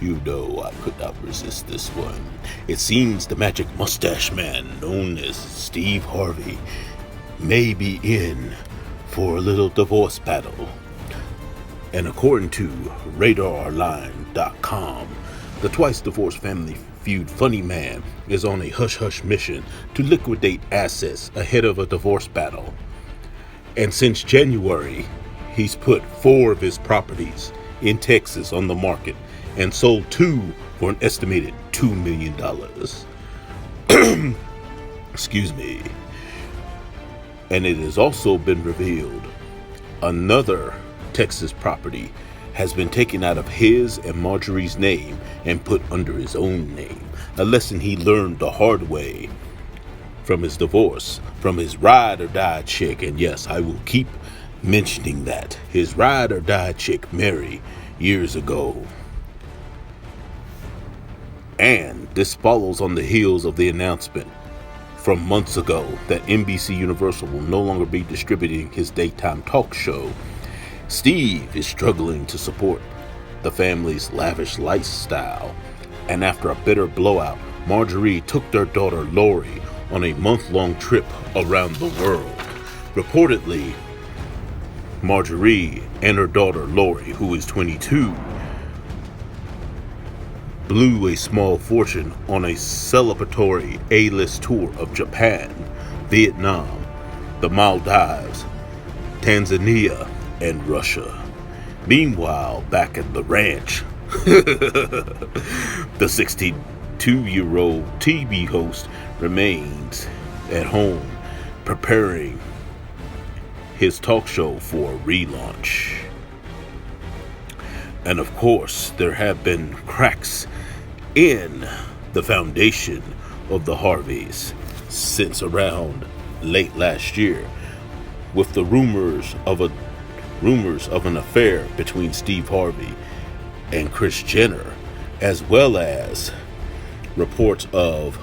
You know I could not resist this one. It seems the magic mustache man, known as Steve Harvey, may be in for a little divorce battle. And according to RadarOnline.com, the twice-divorced Family Feud funny man is on a hush-hush mission to liquidate assets ahead of a divorce battle. And since January, he's put 4 of his properties in Texas on the market and sold 2 for an estimated $2 million. Excuse me. And it has also been revealed another Texas property has been taken out of his and Marjorie's name and put under his own name. A lesson he learned the hard way from his divorce, from his ride or die chick. And yes, I will keep mentioning that. His ride or die chick, Mary, years ago. And this follows on the heels of the announcement from months ago that NBC Universal will no longer be distributing his daytime talk show. Steve is struggling to support the family's lavish lifestyle, and after a bitter blowout, Marjorie took their daughter Lori on a month-long trip around the world. Reportedly, Marjorie and her daughter Lori, who is 22, blew a small fortune on a celebratory A-list tour of Japan, Vietnam, the Maldives, Tanzania, and Russia. Meanwhile, back at the ranch, the 62-year-old TV host remains at home preparing his talk show for a relaunch. And of course, there have been cracks in the foundation of the Harveys since around late last year, with the rumors of an affair between Steve Harvey and Kris Jenner, as well as reports of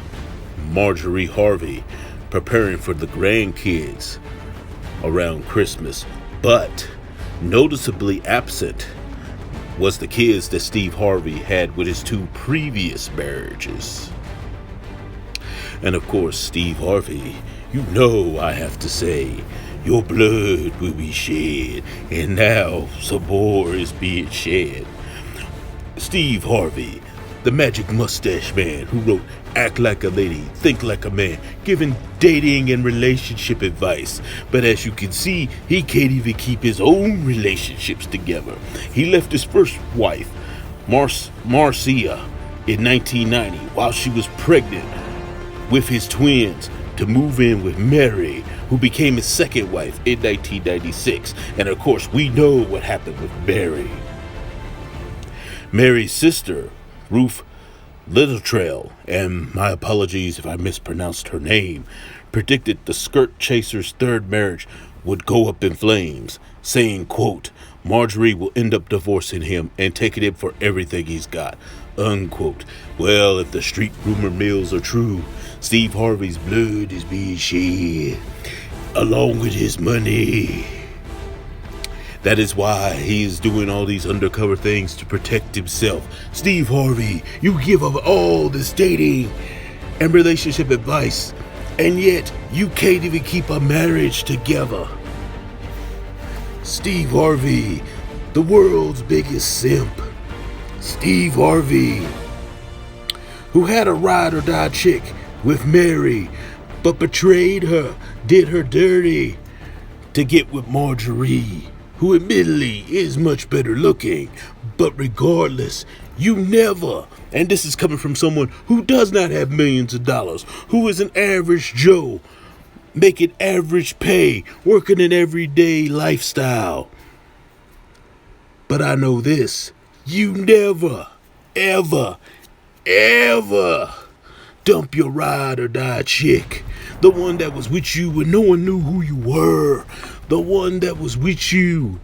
Marjorie Harvey preparing for the grandkids around Christmas. But noticeably absent was the kids that Steve Harvey had with his 2 previous marriages. And of course, Steve Harvey, you know I have to say, your blood will be shed, and now some more is being shed. Steve Harvey, the magic mustache man who wrote Act Like a Lady, Think Like a Man, giving dating and relationship advice. But as you can see, he can't even keep his own relationships together. He left his first wife, Marcia, in 1990 while she was pregnant with his twins to move in with Mary, who became his second wife in 1996. And of course, we know what happened with Mary. Mary's sister, Ruth Littletrail, and my apologies if I mispronounced her name, predicted the skirt chaser's 3rd marriage would go up in flames, saying, quote, Marjorie will end up divorcing him and taking him for everything he's got, unquote. Well, if the street rumor mills are true, Steve Harvey's blood is being shed, along with his money. That is why he is doing all these undercover things to protect himself. Steve Harvey, you give up all this dating and relationship advice, and yet you can't even keep a marriage together. Steve Harvey, the world's biggest simp. Steve Harvey, who had a ride or die chick with Mary, but betrayed her, did her dirty to get with Marjorie, who admittedly is much better looking. But regardless, you never, and this is coming from someone who does not have millions of dollars, who is an average Joe, making average pay, working an everyday lifestyle. But I know this, you never, ever, ever dump your ride or die chick. The one that was with you when no one knew who you were. The one that was with you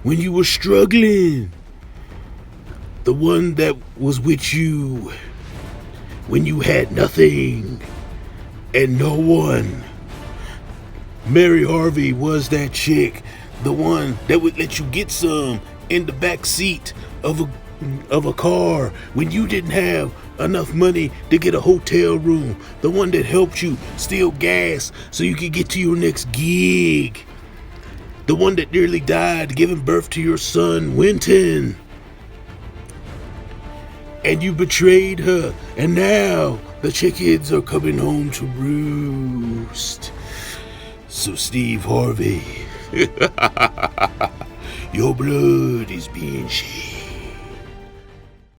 when you were struggling. The one that was with you when you had nothing and no one. Mary Harvey was that chick. The one that would let you get some in the back seat of a car when you didn't have enough money to get a hotel room, the one that helped you steal gas so you could get to your next gig, the one that nearly died giving birth to your son, Winton. And you betrayed her, and now the chickens are coming home to roost. So, Steve Harvey, your blood is being shed.